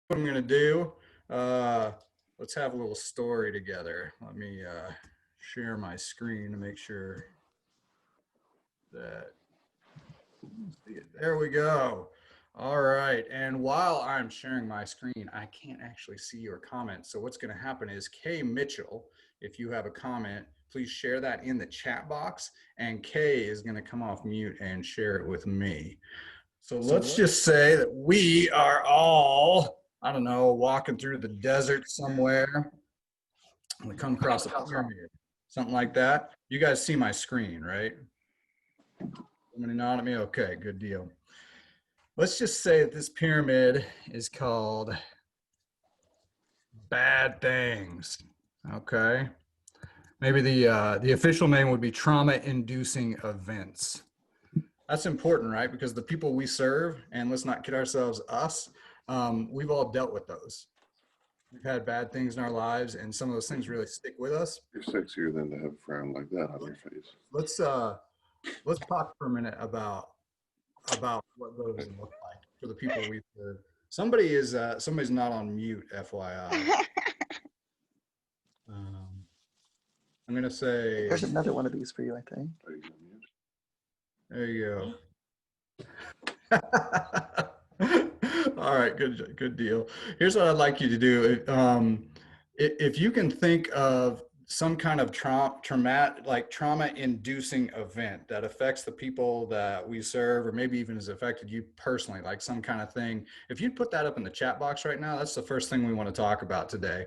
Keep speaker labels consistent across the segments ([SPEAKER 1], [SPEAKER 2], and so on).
[SPEAKER 1] What I'm going to do, let's have a little story together. Let me share my screen to make sure that, there we go. All right. And while I'm sharing my screen, I can't actually see your comments. So what's going to happen is Kay Mitchell, if you have a comment, please share that in the chat box. And Kay is going to come off mute and share it with me. So let's just say that we are all, I don't know, walking through the desert somewhere. And we come across a pyramid, something like that. You guys see my screen, right? Somebody nod at me? Okay, good deal. Let's just say that this pyramid is called Bad Things. Okay. Maybe the official name would be Trauma-inducing events. That's important, right? Because the people we serve, and let's not kid ourselves, us, we've all dealt with those. We've had bad things in our lives, and some of those things really stick with us.
[SPEAKER 2] You're sexier than to have a frown like that on your face.
[SPEAKER 1] Let's talk for a minute about what those look like for the people we serve. Somebody's not on mute, FYI. I'm gonna say
[SPEAKER 3] there's another one of these for you, I think.
[SPEAKER 1] There you go. All right, good deal. Here's what I'd like you to do. If you can think of some kind of trauma-inducing event that affects the people that we serve, or maybe even has affected you personally, like some kind of thing, if you'd put that up in the chat box right now, that's the first thing we want to talk about today.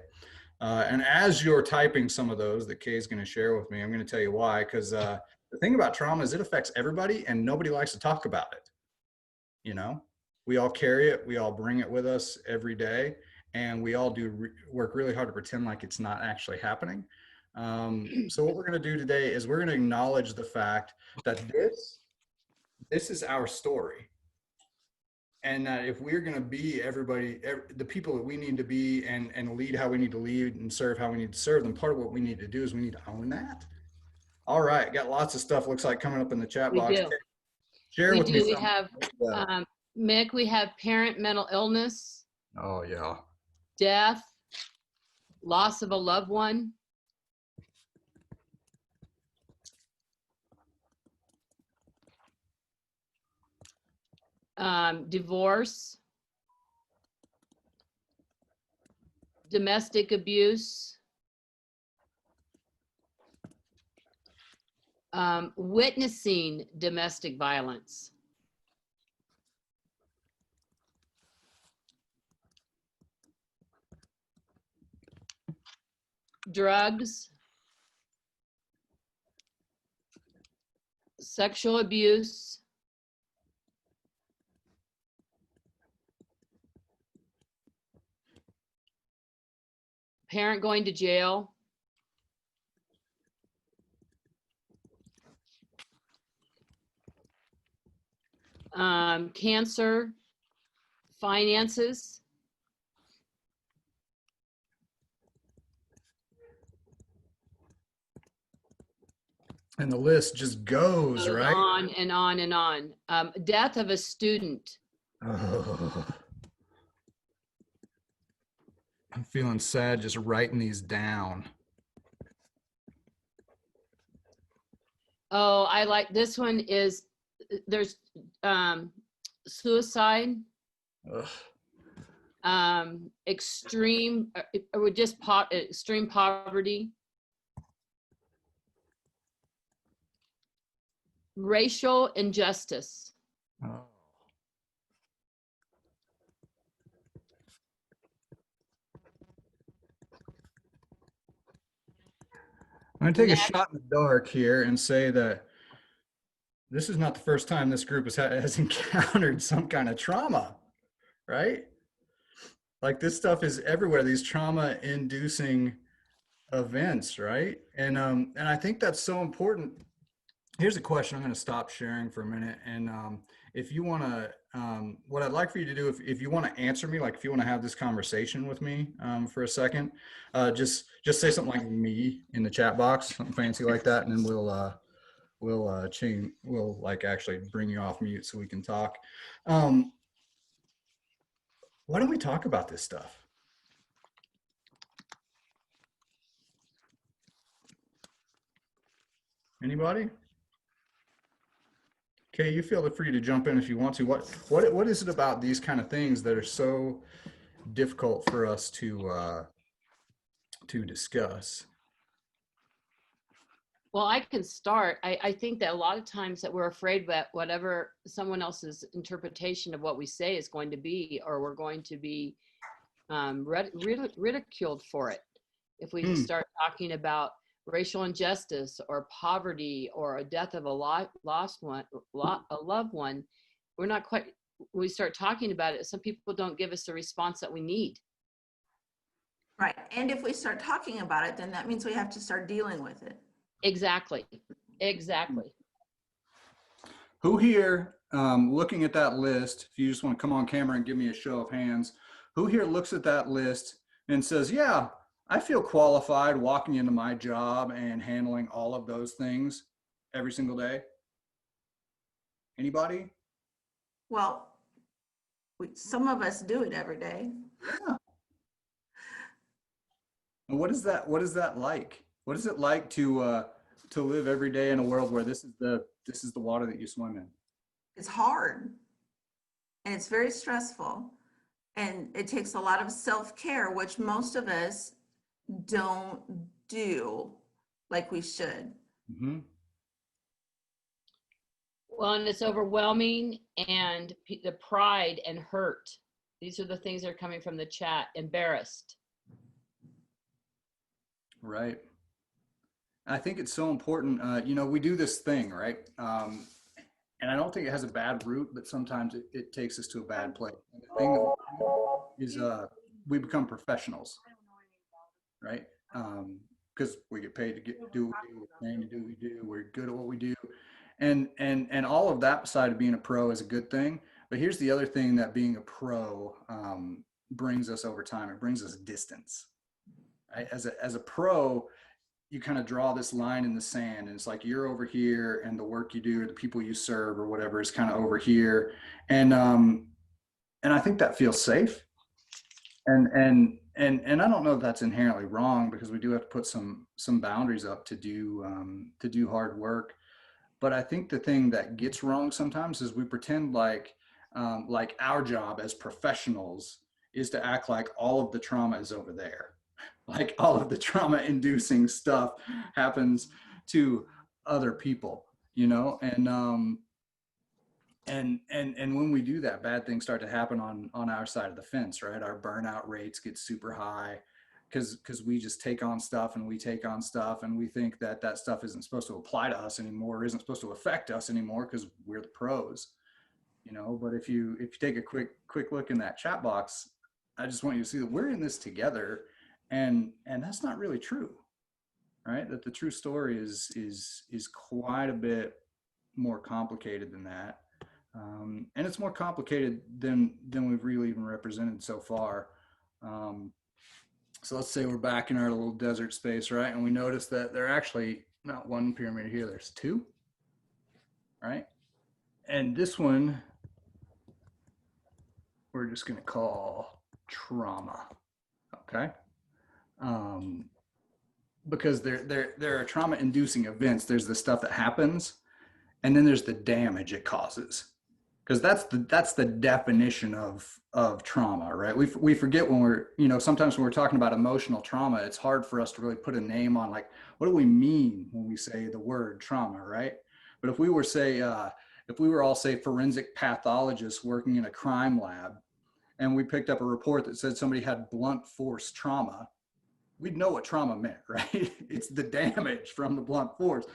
[SPEAKER 1] And as you're typing some of those that Kay's going to share with me, I'm going to tell you why, because the thing about trauma is it affects everybody and nobody likes to talk about it. You know, we all carry it. We all bring it with us every day, and we all work really hard to pretend like it's not actually happening. So what we're going to do today is we're going to acknowledge the fact that this is our story. And that if we're going to be the people that we need to be and lead how we need to lead and serve how we need to serve, then part of what we need to do is we need to own that. All right. Got lots of stuff looks like coming up in the chat box.
[SPEAKER 4] We do.
[SPEAKER 1] Share with me.
[SPEAKER 4] We have, Mick, we have parent mental illness.
[SPEAKER 1] Oh, yeah.
[SPEAKER 4] Death, loss of a loved one. Divorce, domestic abuse, witnessing domestic violence, drugs, sexual abuse, parent going to jail, cancer, finances,
[SPEAKER 1] and the list just goes right
[SPEAKER 4] on and on and on. Death of a student.
[SPEAKER 1] Oh. I'm feeling sad just writing these down.
[SPEAKER 4] Oh, I like this one. There's suicide, extreme extreme poverty, racial injustice.
[SPEAKER 1] Oh. I'm going to take a shot in the dark here and say that this is not the first time this group has encountered some kind of trauma, right? Like this stuff is everywhere, these trauma-inducing events, right? And I think that's so important. Here's a question. I'm going to stop sharing for a minute. And if you want to, what I'd like for you to do, if you want to answer me, like if you want to have this conversation with me for a second, just say something like me in the chat box, something fancy like that. And then we'll like actually bring you off mute so we can talk. Why don't we talk about this stuff? Anybody? Okay, you feel free to jump in if you want to. What is it about these kind of things that are so difficult for us to discuss?
[SPEAKER 4] Well, I can start. I think that a lot of times that we're afraid that whatever someone else's interpretation of what we say is going to be, or we're going to be ridiculed for it. If we start talking about racial injustice or poverty or a death of a lost one, a loved one, we're not quite, when we start talking about it, some people don't give us the response that we need.
[SPEAKER 3] Right. And if we start talking about it, then that means we have to start dealing with it.
[SPEAKER 4] Exactly. Exactly.
[SPEAKER 1] Who here, looking at that list, if you just want to come on camera and give me a show of hands, who here looks at that list and says, yeah, I feel qualified walking into my job and handling all of those things every single day? Anybody?
[SPEAKER 3] Well, some of us do it every day.
[SPEAKER 1] Yeah. And what is that like? What is it like to live every day in a world where this is the water that you swim in?
[SPEAKER 3] It's hard and it's very stressful, and it takes a lot of self-care, which most of us don't do like we should.
[SPEAKER 1] Mm-hmm.
[SPEAKER 4] Well, and it's overwhelming, and the pride and hurt. These are the things that are coming from the chat. Embarrassed.
[SPEAKER 1] Right. I think it's so important. We do this thing, right? And I don't think it has a bad root, but sometimes it takes us to a bad place. And the thing that we do is we become professionals, right? Because we get paid to do what we do, we're trained to do what we do, we're good at what we do. And all of that side of being a pro is a good thing. But here's the other thing that being a pro brings us over time. It brings us distance. Right? As a pro, you kind of draw this line in the sand, and it's like you're over here and the work you do or the people you serve or whatever is kind of over here. And I think that feels safe. And I don't know if that's inherently wrong, because we do have to put some boundaries up to do hard work. But I think the thing that gets wrong sometimes is we pretend like our job as professionals is to act like all of the trauma is over there. Like all of the trauma-inducing stuff happens to other people, and when we do that, bad things start to happen on our side of the fence, right? Our burnout rates get super high because we just take on stuff and we think that stuff isn't supposed to apply to us anymore, isn't supposed to affect us anymore because we're the pros, But if you take a quick look in that chat box, I just want you to see that we're in this together. And that's not really true, right? That the true story is quite a bit more complicated than that, and it's more complicated than we've really even represented so far. So let's say we're back in our little desert space, right? And we notice that there are actually not one pyramid here; there's two, right? And this one we're just going to call trauma, okay? Because there are trauma-inducing events. There's the stuff that happens, and then there's the damage it causes. Because that's the definition of trauma, right? We forget when we're, sometimes when we're talking about emotional trauma, it's hard for us to really put a name on, like, what do we mean when we say the word trauma, right? But if we were all, say, forensic pathologists working in a crime lab, and we picked up a report that said somebody had blunt force trauma, we'd know what trauma meant, right? It's the damage from the blunt force.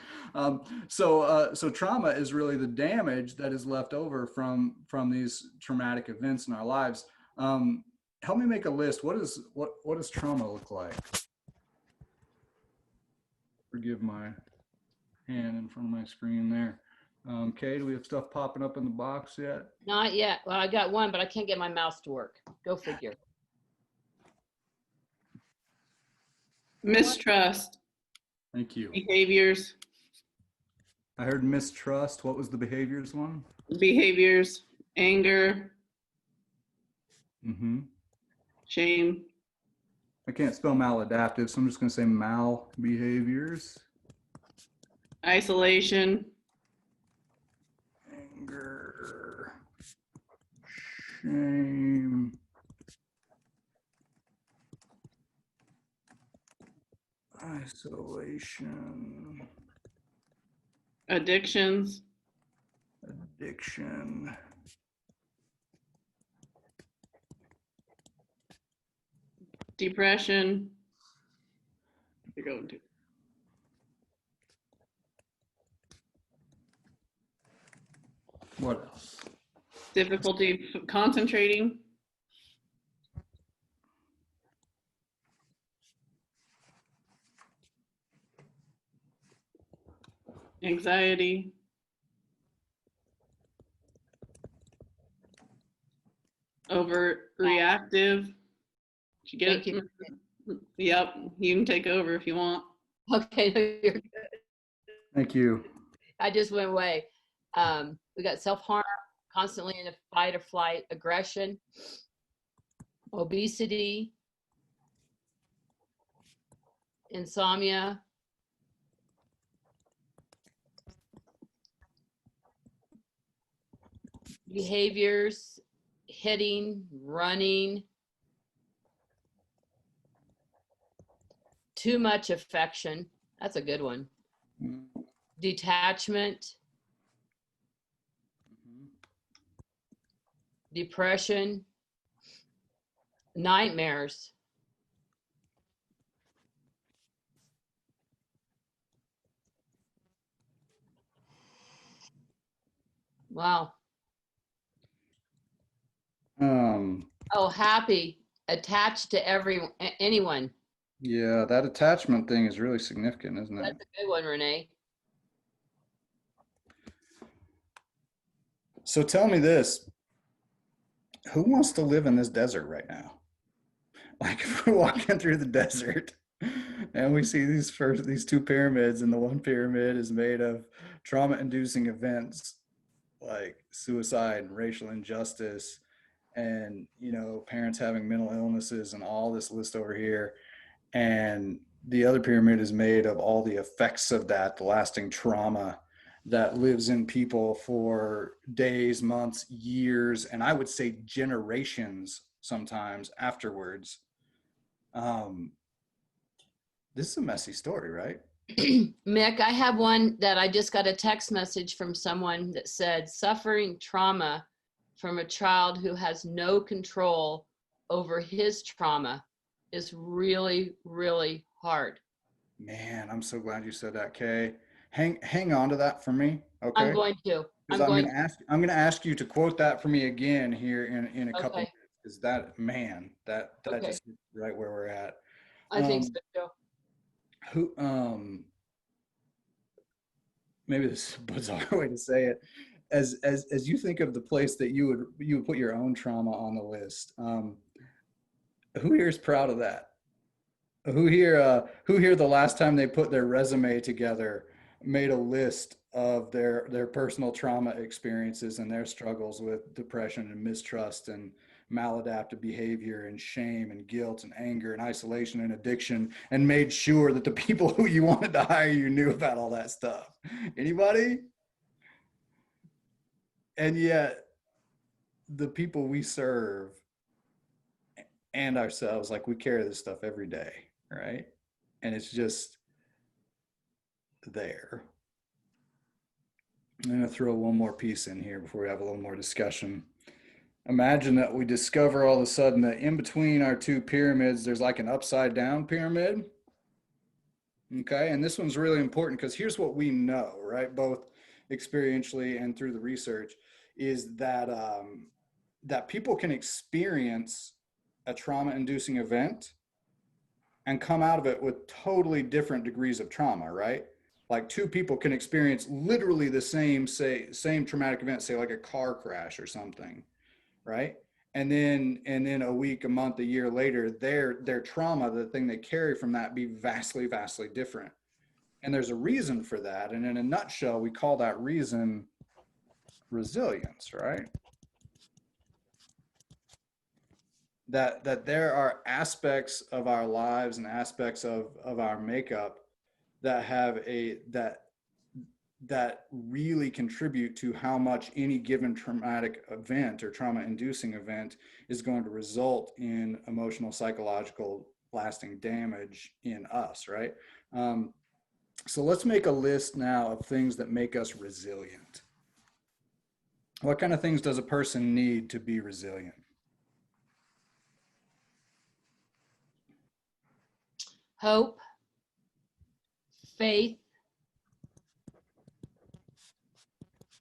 [SPEAKER 1] So trauma is really the damage that is left over from these traumatic events in our lives. Help me make a list. What does trauma look like? Forgive my hand in front of my screen there. Kay, do we have stuff popping up in the box yet?
[SPEAKER 4] Not yet. Well, I got one, but I can't get my mouse to work. Go figure.
[SPEAKER 5] Mistrust,
[SPEAKER 1] Thank you.
[SPEAKER 5] behaviors,
[SPEAKER 1] I heard mistrust. What was the behaviors one?
[SPEAKER 5] anger,
[SPEAKER 1] Mm-hmm.
[SPEAKER 5] shame,
[SPEAKER 1] I can't spell maladaptive, so I'm just going to say mal behaviors.
[SPEAKER 5] isolation,
[SPEAKER 1] Anger, shame, isolation,
[SPEAKER 5] addictions,
[SPEAKER 1] addiction,
[SPEAKER 5] depression. You're going to
[SPEAKER 1] what else?
[SPEAKER 5] difficulty concentrating, anxiety, overreactive. Did you get
[SPEAKER 4] Thank
[SPEAKER 5] it?
[SPEAKER 4] you.
[SPEAKER 5] Yep, you can take over if you want.
[SPEAKER 4] Okay, no, you're good.
[SPEAKER 1] Thank you.
[SPEAKER 4] I just went away. We got self-harm, constantly in a fight or flight, aggression, obesity, insomnia, behaviors, hitting, running, too much affection. That's a good one. Detachment, depression, nightmares. Wow. Oh, happy, attached to anyone.
[SPEAKER 1] Yeah, that attachment thing is really significant, isn't it?
[SPEAKER 4] That's a good one, Renee.
[SPEAKER 1] So tell me this, who wants to live in this desert right now? Like if we're walking through the desert and we see these two pyramids, and the one pyramid is made of trauma-inducing events like suicide and racial injustice and parents having mental illnesses and all this list over here, and the other pyramid is made of all the effects of that, the lasting trauma that lives in people for days, months, years, and I would say generations sometimes afterwards. This is a messy story, right?
[SPEAKER 4] Mick, I have one that I just got a text message from someone that said suffering trauma from a child who has no control over his trauma is really, really hard.
[SPEAKER 1] Man, I'm so glad you said that, Kay. Hang on to that for me,
[SPEAKER 4] I'm
[SPEAKER 1] okay?
[SPEAKER 4] going to.
[SPEAKER 1] Because I'm gonna ask you to quote that for me again here in a couple
[SPEAKER 4] Okay.
[SPEAKER 1] minutes. Because that
[SPEAKER 4] Okay.
[SPEAKER 1] just hits right where we're at.
[SPEAKER 4] I think so too.
[SPEAKER 1] Who maybe this is a bizarre way to say it. As you think of the place that you would put your own trauma on the list, who here is proud of that? Who here the last time they put their resume together made a list of their personal trauma experiences and their struggles with depression and mistrust and maladaptive behavior and shame and guilt and anger and isolation and addiction, and made sure that the people who you wanted to hire you knew about all that stuff? Anybody? And yet the people we serve and ourselves, like, we carry this stuff every day, right? And it's just there. I'm going to throw one more piece in here before we have a little more discussion. Imagine that we discover all of a sudden that in between our two pyramids, there's like an upside down pyramid. Okay. And this one's really important because here's what we know, right? Both experientially and through the research, is that, that people can experience a trauma-inducing event and come out of it with totally different degrees of trauma, right? Like two people can experience literally the same traumatic event, say like a car crash or something, right? And then a week, a month, a year later, their trauma, the thing they carry from that, be vastly, vastly different. And there's a reason for that. And in a nutshell, we call that reason resilience, right? that there are aspects of our lives and aspects of our makeup that have that really contribute to how much any given traumatic event or trauma-inducing event is going to result in emotional, psychological, lasting damage in us, right? So let's make a list now of things that make us resilient. What kind of things does a person need to be resilient?
[SPEAKER 4] Hope, faith,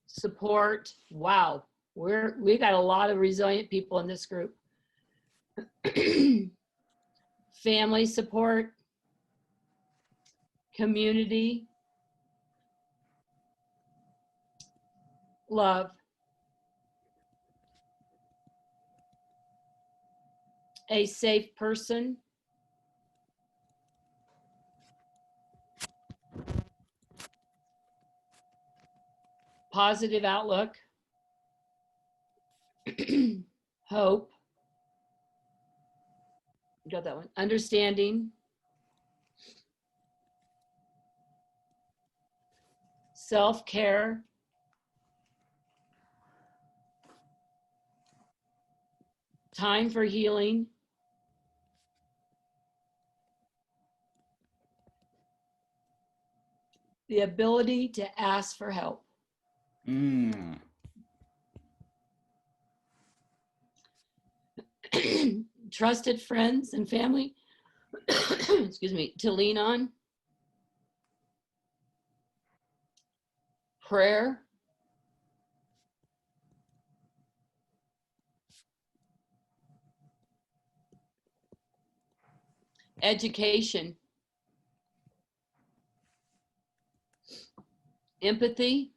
[SPEAKER 4] support. Wow, we got a lot of resilient people in this group. Family support, community, love, a safe person, positive outlook, hope, got that one, understanding, self-care, time for healing, the ability to ask for help. Trusted friends and family, excuse me, to lean on. Prayer. Education. Empathy.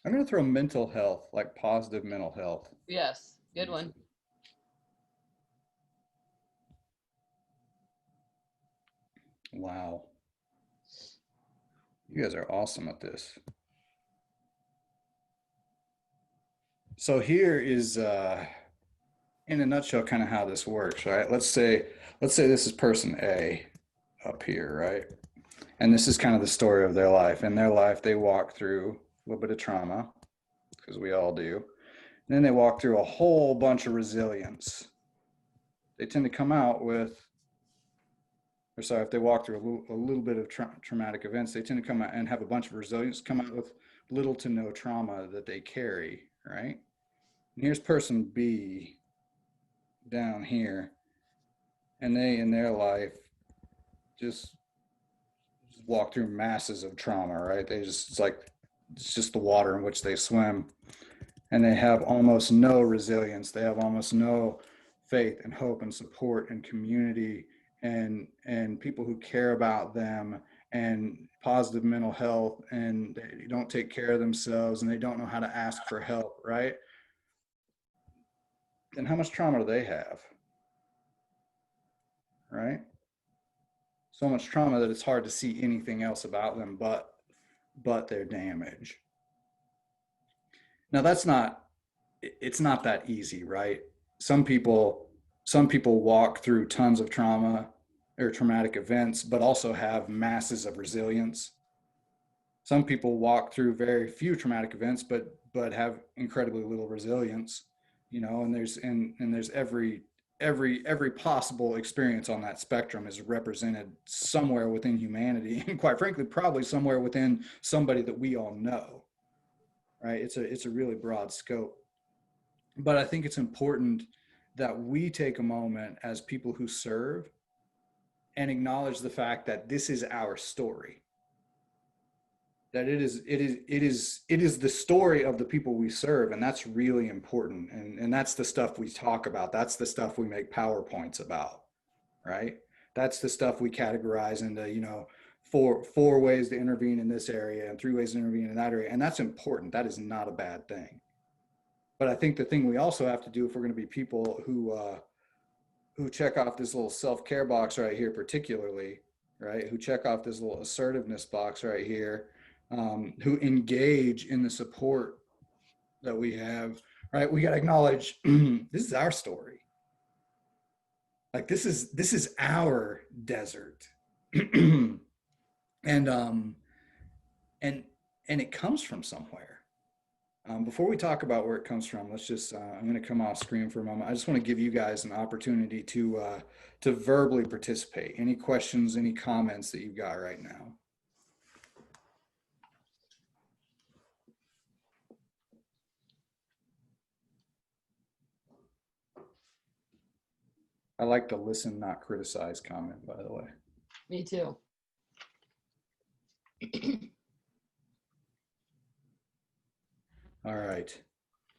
[SPEAKER 1] I'm going to throw mental health, like positive mental health.
[SPEAKER 4] Yes, good one.
[SPEAKER 1] Wow. You guys are awesome at this. So here is, in a nutshell, kind of how this works, right? Let's say this is person A up here, right? And this is kind of the story of their life. In their life, they walk through a little bit of trauma, because we all do. And then they walk through a whole bunch of resilience. They tend to come out with, or sorry, if they walk through a little bit of traumatic events, they tend to come out and have a bunch of resilience, come out with little to no trauma that they carry, right? And here's person B down here, and they, in their life, just walk through masses of trauma, right? They just, it's just the water in which they swim. And they have almost no resilience. They have almost no faith and hope and support and community and people who care about them and positive mental health, and they don't take care of themselves and they don't know how to ask for help, right? Then how much trauma do they have? Right? So much trauma that it's hard to see anything else about them but their damage. Now it's not that easy, right? Some people walk through tons of trauma or traumatic events, but also have masses of resilience. Some people walk through very few traumatic events, but have incredibly little resilience, you know, and there's every possible experience on that spectrum is represented somewhere within humanity, and quite frankly, probably somewhere within somebody that we all know, right? It's a really broad scope. But I think it's important that we take a moment as people who serve and acknowledge the fact that this is our story. That it is the story of the people we serve, and that's really important. And that's the stuff we talk about. That's the stuff we make PowerPoints about, right? That's the stuff we categorize into, you know, four ways to intervene in this area and 3 ways to intervene in that area. And that's important. That is not a bad thing. But I think the thing we also have to do, if we're going to be people who check off this little self-care box right here, particularly, right, who check off this little assertiveness box right here, who engage in the support that we have, right? We got to acknowledge this is our story. Like this is our desert. and and it comes from somewhere. Before we talk about where it comes from, let's just I'm going to come off screen for a moment. I just want to give you guys an opportunity to verbally participate. Any questions, any comments that you've got right now? I like the listen, not criticize comment, by the way.
[SPEAKER 4] Me too.
[SPEAKER 1] All right.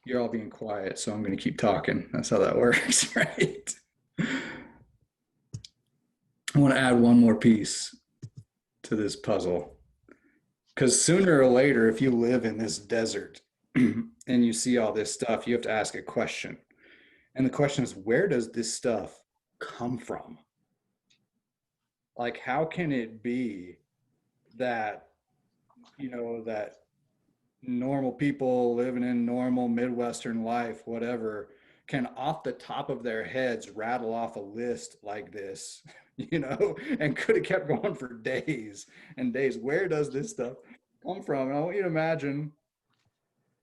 [SPEAKER 1] You're all being quiet, so I'm going to keep talking. That's how that works, right? I want to add one more piece to this puzzle. Because sooner or later, if you live in this desert and you see all this stuff, you have to ask a question. And the question is, where does this stuff come from? Like, how can it be that, that normal people living in normal Midwestern life, whatever, can off the top of their heads rattle off a list like this, and could have kept going for days and days. Where does this stuff come from? And I want you to imagine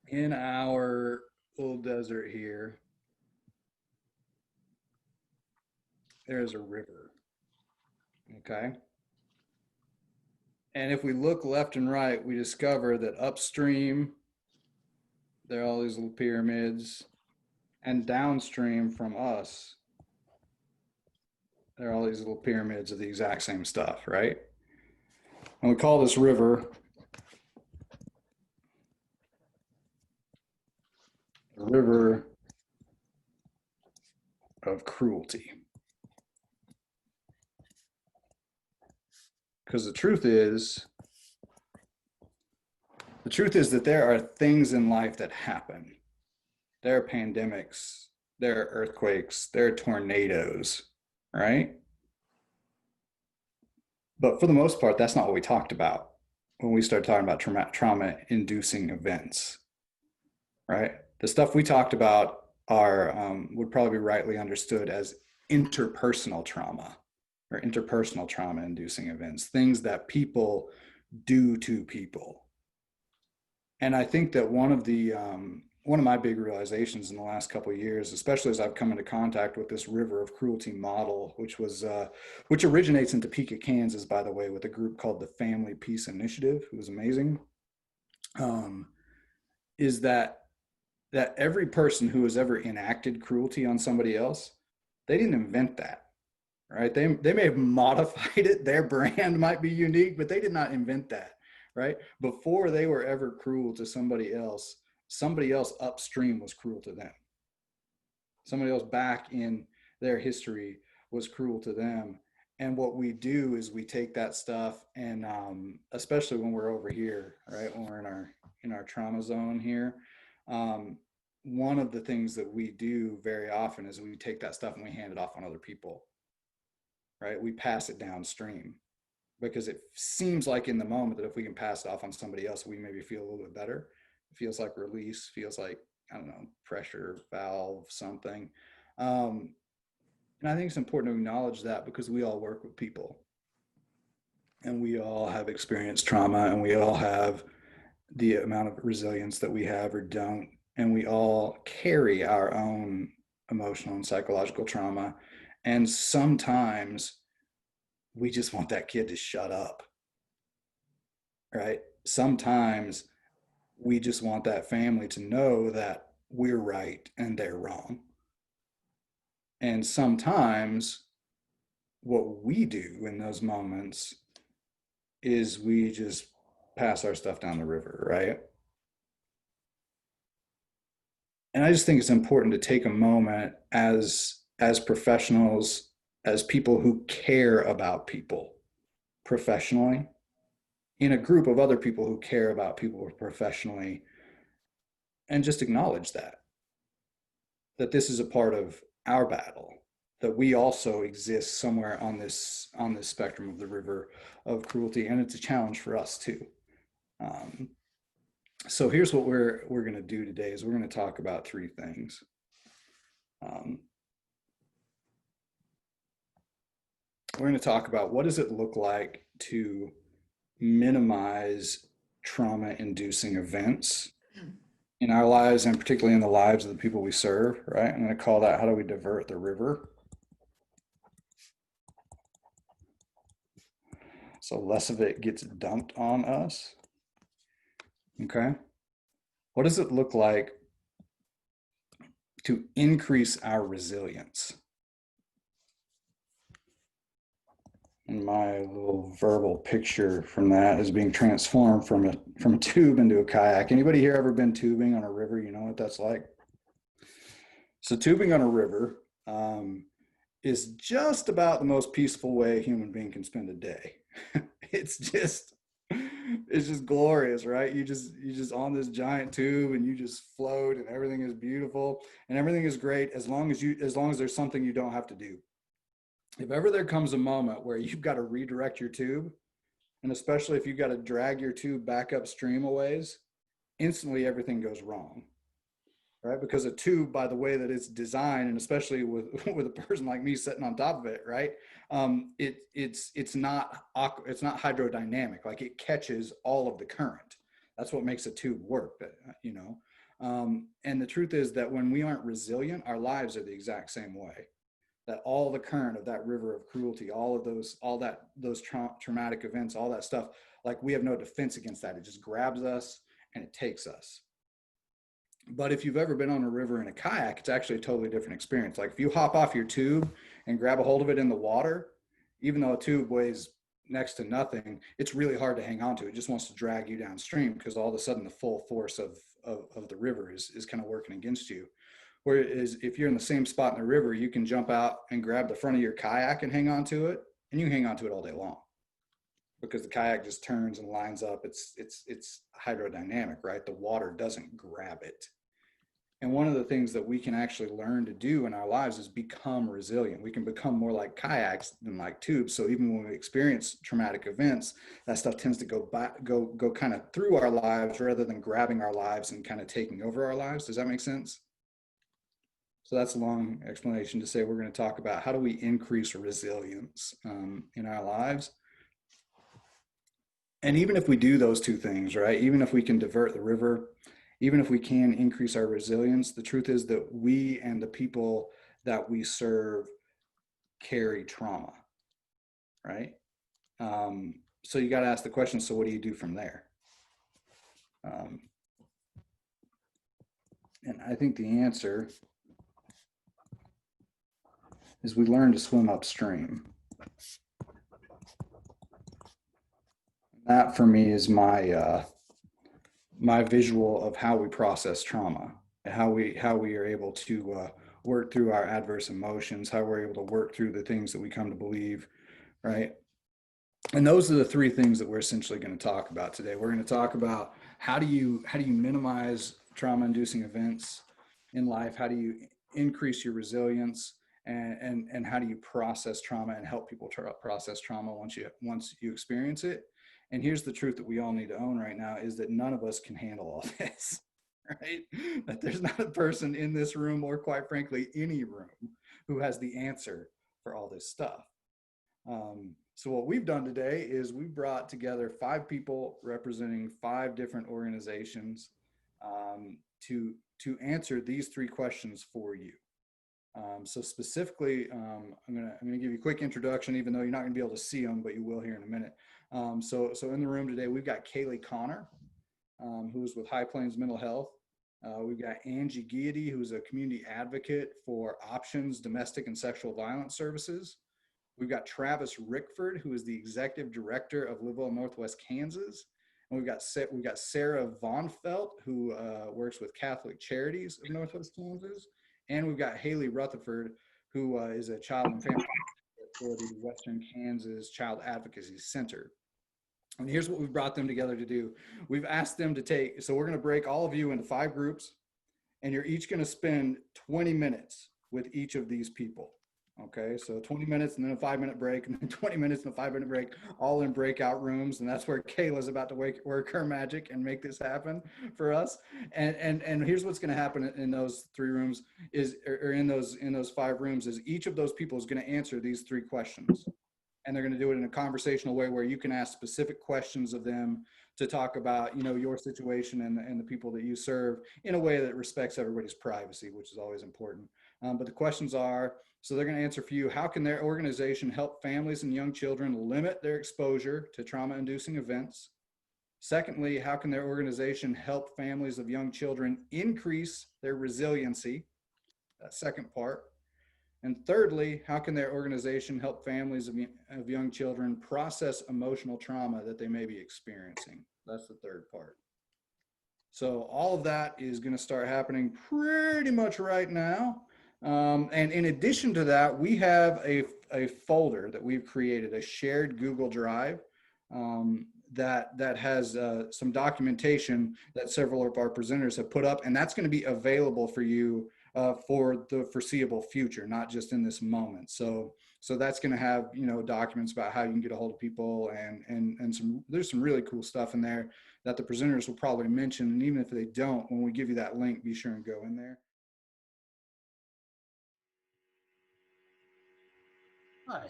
[SPEAKER 1] in our little desert here, there's a river, okay? And if we look left and right, we discover that upstream, there are all these little pyramids, and downstream from us, there are all these little pyramids of the exact same stuff, right? And we call this river the river of cruelty. Because the truth is that there are things in life that happen. There are pandemics, there are earthquakes, there are tornadoes, right? But for the most part, that's not what we talked about when we started talking about trauma-inducing events, right? The stuff we talked about would probably be rightly understood as interpersonal trauma or interpersonal trauma-inducing events, things that people do to people. And I think that one of my big realizations in the last couple of years, especially as I've come into contact with this river of cruelty model, which originates in Topeka, Kansas, by the way, with a group called the Family Peace Initiative, who was amazing, is that every person who has ever enacted cruelty on somebody else, they didn't invent that. Right? They may have modified it. Their brand might be unique, but they did not invent that. Right? Before they were ever cruel to somebody else upstream was cruel to them. Somebody else back in their history was cruel to them. And what we do is we take that stuff and especially when we're over here, right? When we're in our trauma zone here, one of the things that we do very often is we take that stuff and we hand it off on other people. Right? We pass it downstream because it seems like in the moment that if we can pass it off on somebody else, we maybe feel a little bit better. It feels like release, feels like, I don't know, pressure valve, something. And I think it's important to acknowledge that because we all work with people and we all have experienced trauma and we all have the amount of resilience that we have or don't. And we all carry our own emotional and psychological trauma. And sometimes we just want that kid to shut up, right? Sometimes we just want that family to know that we're right and they're wrong. And sometimes what we do in those moments is we just pass our stuff down the river, right? And I just think it's important to take a moment as professionals, as people who care about people professionally, in a group of other people who care about people professionally, and just acknowledge that this is a part of our battle, that we also exist somewhere on this spectrum of the river of cruelty, and it's a challenge for us too. So here's what we're going to do today is we're going to talk about three things. We're going to talk about what does it look like to minimize trauma-inducing events in our lives, and particularly in the lives of the people we serve, right? I'm going to call that, how do we divert the river? So less of it gets dumped on us. Okay. What does it look like to increase our resilience? And my little verbal picture from that is being transformed from a tube into a kayak. Anybody here ever been tubing on a river? You know what that's like? So tubing on a river is just about the most peaceful way a human being can spend a day. It's just glorious, right? You just on this giant tube and you just float and everything is beautiful and everything is great as long as there's something you don't have to do. If ever there comes a moment where you've got to redirect your tube, and especially if you've got to drag your tube back upstream a ways, instantly everything goes wrong, right? Because a tube, by the way that it's designed, and especially with a person like me sitting on top of it, right? It's not hydrodynamic. Like it catches all of the current. That's what makes a tube work, you know. And the truth is that when we aren't resilient, our lives are the exact same way. That all the current of that river of cruelty, all those traumatic events, all that stuff, like we have no defense against that. It just grabs us and it takes us. But if you've ever been on a river in a kayak, it's actually a totally different experience. Like if you hop off your tube and grab a hold of it in the water, even though a tube weighs next to nothing, it's really hard to hang on to. It just wants to drag you downstream because all of a sudden the full force of the river is kind of working against you. Whereas if you're in the same spot in the river, you can jump out and grab the front of your kayak and hang on to it, and you can hang on to it all day long because the kayak just turns and lines up. It's hydrodynamic, right? The water doesn't grab it. And one of the things that we can actually learn to do in our lives is become resilient. We can become more like kayaks than like tubes. So even when we experience traumatic events, that stuff tends to go kind of through our lives rather than grabbing our lives and kind of taking over our lives. Does that make sense? So that's a long explanation to say we're going to talk about how do we increase resilience in our lives. And even if we do those two things, right, even if we can divert the river, even if we can increase our resilience, the truth is that we and the people that we serve carry trauma, right? So you got to ask the question, so what do you do from there? And I think the answer is we learn to swim upstream. That for me is my my visual of how we process trauma, how we are able to work through our adverse emotions, how we're able to work through the things that we come to believe, right? And those are the three things that we're essentially going to talk about today. We're going to talk about how do you minimize trauma-inducing events in life? How do you increase your resilience? And how do you process trauma and help people process trauma once you experience it? And here's the truth that we all need to own right now is that none of us can handle all this, right? That there's not a person in this room or quite frankly, any room who has the answer for all this stuff. So what we've done today is we brought together 5 people representing 5 different organizations to answer these 3 questions for you. So specifically, I'm gonna give you a quick introduction, even though you're not gonna be able to see them, but you will here in a minute. So in the room today, we've got Kaylee Connor, who's with High Plains Mental Health. We've got Angie Guiety, who's a community advocate for Options Domestic and Sexual Violence Services. We've got Travis Rickford, who is the executive director of Live Well Northwest Kansas. And we've got Sarah Von Felt, who works with Catholic Charities of Northwest Kansas. And we've got Haley Rutherford, who is a child and family for the Western Kansas Child Advocacy Center. And here's what we've brought them together to do. We've asked them to so we're going to break all of you into 5 groups, and you're each going to spend 20 minutes with each of these people. Okay, so 20 minutes and then a 5-minute break, and then 20 minutes and a 5-minute break, all in breakout rooms. And that's where Kayla's about to work her magic and make this happen for us. And here's what's going to happen in those 3 rooms is, or in those 5 rooms, is each of those people is going to answer these 3 questions. And they're going to do it in a conversational way where you can ask specific questions of them to talk about, your situation and the people that you serve in a way that respects everybody's privacy, which is always important. But the questions are, so they're going to answer for you, how can their organization help families and young children limit their exposure to trauma-inducing events? Secondly, how can their organization help families of young children increase their resiliency? That second part. And thirdly, how can their organization help families of young children process emotional trauma that they may be experiencing? That's the third part. So all of that is going to start happening pretty much right now. And in addition to that, we have a folder that we've created, a shared Google Drive that has some documentation that several of our presenters have put up, and that's going to be available for you for the foreseeable future, not just in this moment. So that's going to have, documents about how you can get a hold of people, and there's some really cool stuff in there that the presenters will probably mention. And even if they don't, when we give you that link, be sure and go in there. Hi,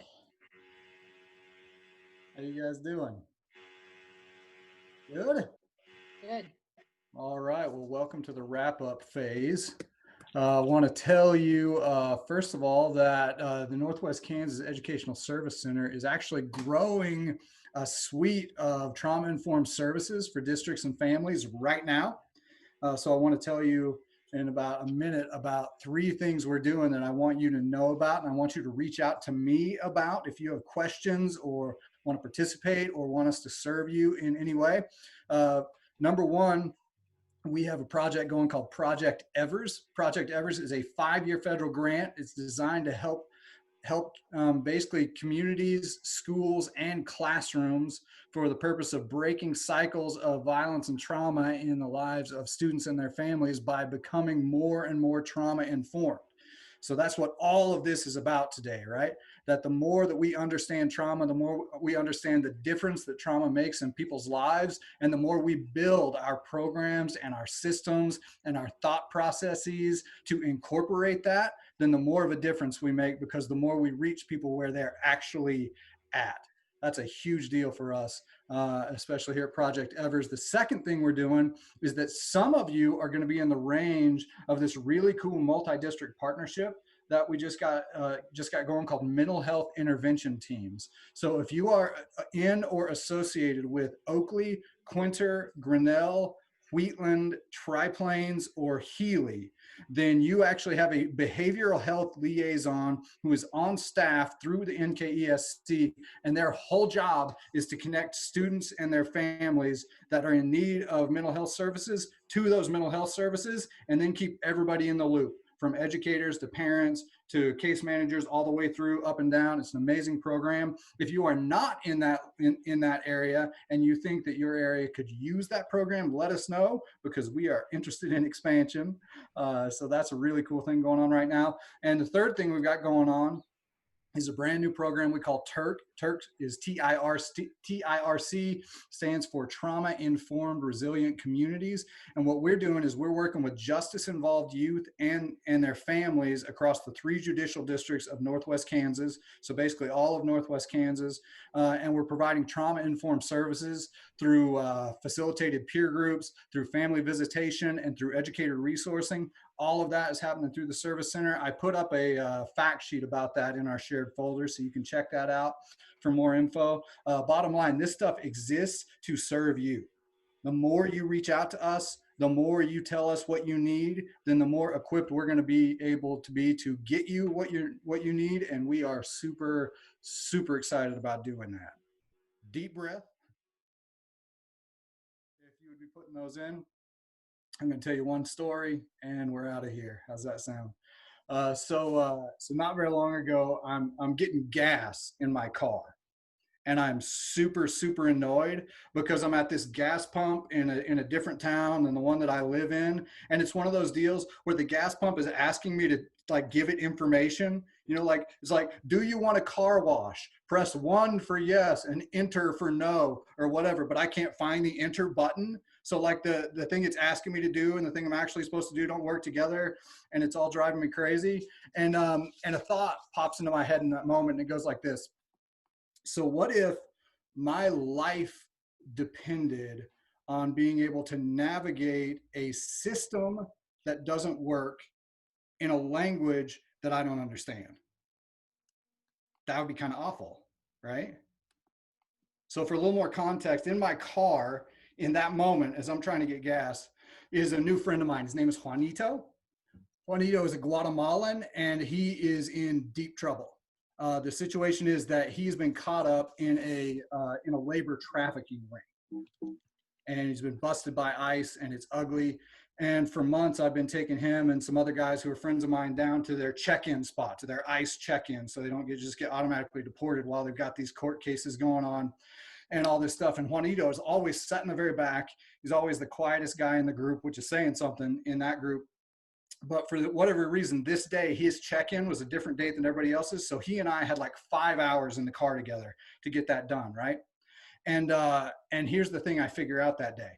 [SPEAKER 1] how you guys doing? Good.
[SPEAKER 4] Good.
[SPEAKER 1] All right. Well, welcome to the wrap-up phase. I want to tell you, first of all, that the Northwest Kansas Educational Service Center is actually growing a suite of trauma-informed services for districts and families right now. So I want to tell you in about a minute about 3 things we're doing that I want you to know about, and I want you to reach out to me about if you have questions or want to participate or want us to serve you in any way. Number 1, we have a project going called Project Evers. Project Evers is a 5-year federal grant. It's designed to help basically communities, schools, and classrooms for the purpose of breaking cycles of violence and trauma in the lives of students and their families by becoming more and more trauma informed. So that's what all of this is about today, right? That the more that we understand trauma, the more we understand the difference that trauma makes in people's lives, and the more we build our programs and our systems and our thought processes to incorporate that, then the more of a difference we make, because the more we reach people where they're actually at. That's a huge deal for us, especially here at Project Evers. The second thing we're doing is that some of you are going to be in the range of this really cool multi-district partnership that we just got going called mental health intervention teams. So if you are in or associated with Oakley, Quinter, Grinnell, Wheatland, Triplanes, or Healy, then you actually have a behavioral health liaison who is on staff through the NKESC, and their whole job is to connect students and their families that are in need of mental health services to those mental health services, and then keep everybody in the loop, from educators to parents to case managers, all the way through, up and down. It's an amazing program. If you are not in that area and you think that your area could use that program, let us know, because we are interested in expansion. So that's a really cool thing going on right now. And the third thing we've got going on is a brand new program we call TIRC. TIRC is TIRC, stands for Trauma Informed Resilient Communities. And what we're doing is we're working with justice-involved youth and their families across the 3 judicial districts of Northwest Kansas. So basically all of Northwest Kansas. And we're providing trauma-informed services through facilitated peer groups, through family visitation, and through educator resourcing. All of that is happening through the service center. I put up a fact sheet about that in our shared folder, so you can check that out for more info. Bottom line, this stuff exists to serve you. The more you reach out to us, the more you tell us what you need, then the more equipped we're going to be able to be to get you what you need. And we are super, super excited about doing that. Deep breath. If you would be putting those in, I'm going to tell you one story and we're out of here. How's that sound? So not very long ago, I'm getting gas in my car, and I'm super, super annoyed because I'm at this gas pump in a different town than the one that I live in. And it's one of those deals where the gas pump is asking me to like give it information, like it's like, do you want a car wash? Press 1 for yes and enter for no or whatever, but I can't find the enter button. So like the thing it's asking me to do and the thing I'm actually supposed to do don't work together, and it's all driving me crazy. And a thought pops into my head in that moment, and it goes like this. So what if my life depended on being able to navigate a system that doesn't work in a language that I don't understand? That would be kind of awful, right? So for a little more context, in my car in that moment, as I'm trying to get gas, is a new friend of mine. His name is Juanito. Juanito is a Guatemalan, and he is in deep trouble. The situation is that he's been caught up in a labor trafficking ring, and he's been busted by ICE, and it's ugly. And for months, I've been taking him and some other guys who are friends of mine down to their check-in spot, to their ICE check-in, so they don't just get automatically deported while they've got these court cases going on and all this stuff. And Juanito is always sat in the very back. He's always the quietest guy in the group, which is saying something in that group. But for whatever reason, this day, his check-in was a different date than everybody else's. So he and I had like 5 hours in the car together to get that done, right? And here's the thing I figure out that day.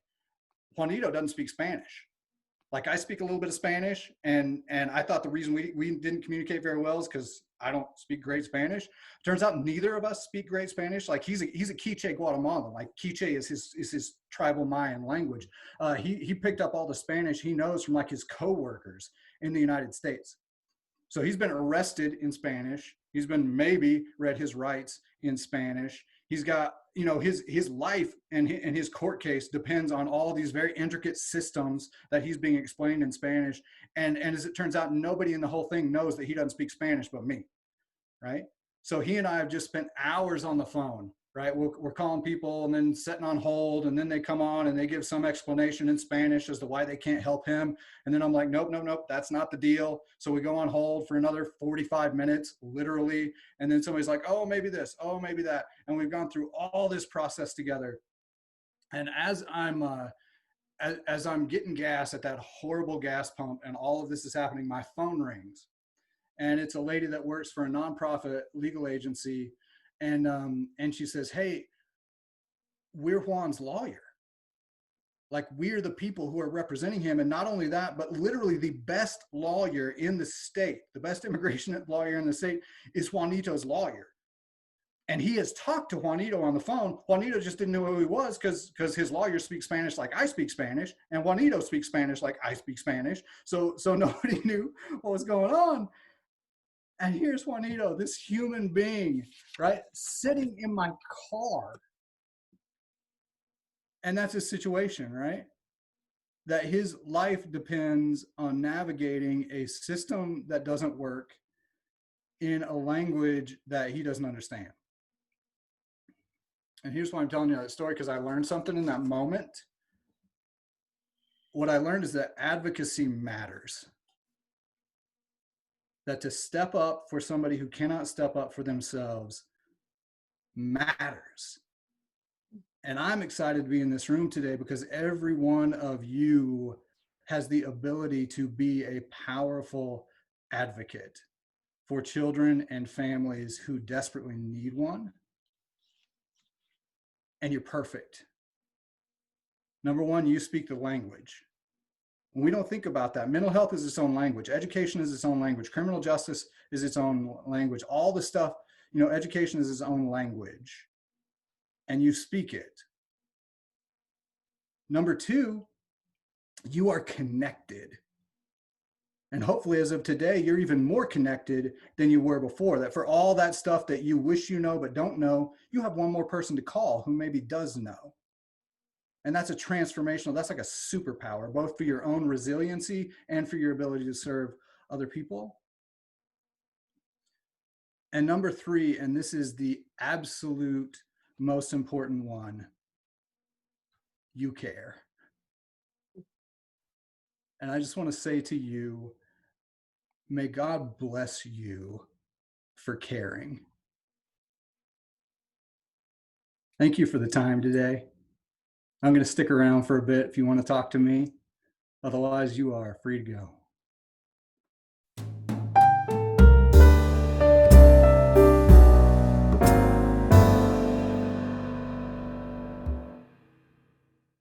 [SPEAKER 1] Juanito doesn't speak Spanish. Like, I speak a little bit of Spanish, and I thought the reason we didn't communicate very well is because I don't speak great Spanish. Turns out neither of us speak great Spanish. Like, he's a Quiche Guatemalan. Like, Quiche is his tribal Mayan language. He picked up all the Spanish he knows from like his coworkers in the United States. So he's been arrested in Spanish. He's been maybe read his rights in Spanish. He's got, his life and his court case depends on all these very intricate systems that he's being explained in Spanish. And as it turns out, nobody in the whole thing knows that he doesn't speak Spanish but me, right? So he and I have just spent hours on the phone, right? We're calling people and then setting on hold, and then they come on and they give some explanation in Spanish as to why they can't help him. And then I'm like, nope, that's not the deal. So we go on hold for another 45 minutes, literally. And then somebody's like, oh, maybe this, oh, maybe that. And we've gone through all this process together. And as I'm getting gas at that horrible gas pump and all of this is happening, my phone rings. And it's a lady that works for a nonprofit legal agency. And she says, hey, we're Juan's lawyer. Like, we're the people who are representing him. And not only that, but literally the best lawyer in the state, the best immigration lawyer in the state is Juanito's lawyer. And he has talked to Juanito on the phone. Juanito just didn't know who he was because his lawyer speaks Spanish like I speak Spanish, and Juanito speaks Spanish like I speak Spanish. So nobody knew what was going on. And here's Juanito, this human being, right, sitting in my car. And that's his situation, right? That his life depends on navigating a system that doesn't work in a language that he doesn't understand. And here's why I'm telling you that story, because I learned something in that moment. What I learned is that advocacy matters. That to step up for somebody who cannot step up for themselves matters. And I'm excited to be in this room today because every one of you has the ability to be a powerful advocate for children and families who desperately need one. And you're perfect. Number one, you speak the language. We don't think about that. Mental health is its own language. Education is its own language. Criminal justice is its own language. All the stuff, education is its own language. And you speak it. Number two, you are connected. And hopefully as of today, you're even more connected than you were before. That for all that stuff that you wish you know but don't know, you have one more person to call who maybe does know. And that's a transformational, that's like a superpower, both for your own resiliency and for your ability to serve other people. And number three, and this is the absolute most important one, you care. And I just want to say to you, may God bless you for caring. Thank you for the time today. I'm going to stick around for a bit if you want to talk to me. Otherwise, you are free to go.